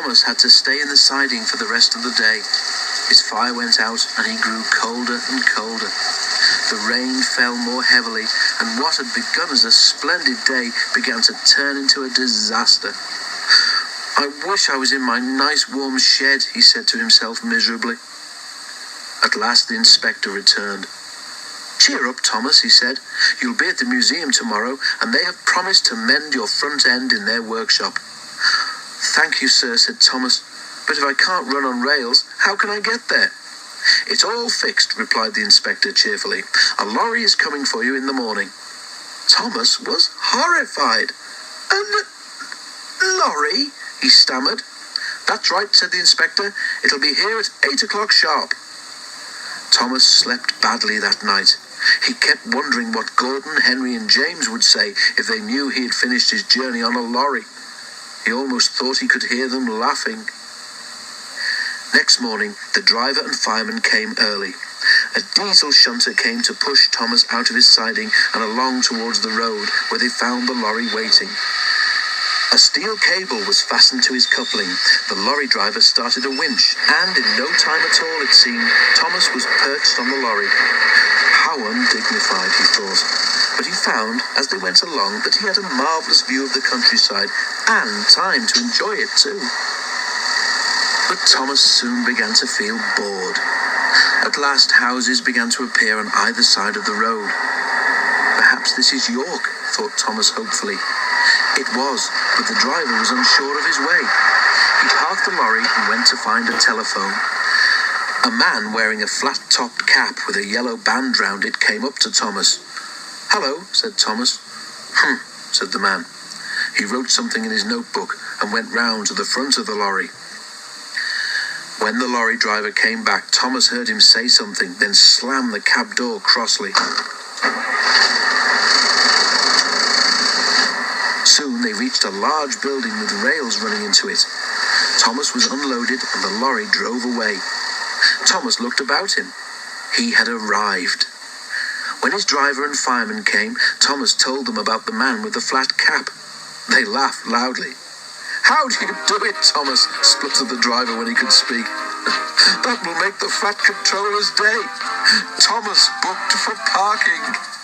Thomas had to stay in the siding for the rest of the day. His fire went out and he grew colder and colder. The rain fell more heavily, and what had begun as a splendid day began to turn into a disaster. "I wish I was in my nice warm shed," he said to himself miserably. At last the inspector returned. "Cheer up, Thomas," he said. "You'll be at the museum tomorrow, and they have promised to mend your front end in their workshop." "Thank you, sir," said Thomas. "But if I can't run on rails, how can I get there?" "It's all fixed," replied the inspector cheerfully. "A lorry is coming for you in the morning." Thomas was horrified. "A lorry?" he stammered. "That's right," said the inspector. "It'll be here at 8 o'clock sharp." Thomas slept badly that night. He kept wondering what Gordon, Henry, and James would say if they knew he had finished his journey on a lorry. He almost thought he could hear them laughing. Next morning, the driver and fireman came early. A diesel shunter came to push Thomas out of his siding and along towards the road, where they found the lorry waiting. A steel cable was fastened to his coupling. The lorry driver started a winch, and in no time at all, it seemed, Thomas was perched on the lorry. How undignified, he thought. But he found, as they went along, that he had a marvellous view of the countryside, and time to enjoy it too. But Thomas soon began to feel bored. At last houses began to appear on either side of the road. "Perhaps this is York," thought Thomas hopefully. It was, but the driver was unsure of his way. He parked the lorry and went to find a telephone. A man wearing a flat-topped cap with a yellow band round it came up to Thomas. "Hello," said Thomas. Said the man. He wrote something in his notebook and went round to the front of the lorry. When the lorry driver came back, Thomas heard him say something, then slam the cab door crossly. Soon they reached a large building with rails running into it. Thomas was unloaded and the lorry drove away. Thomas looked about him. He had arrived. When his driver and fireman came, Thomas told them about the man with the flat cap. They laughed loudly. "How do you do it, Thomas?" spluttered the driver when he could speak. "That will make the fat controller's day. Thomas booked for parking."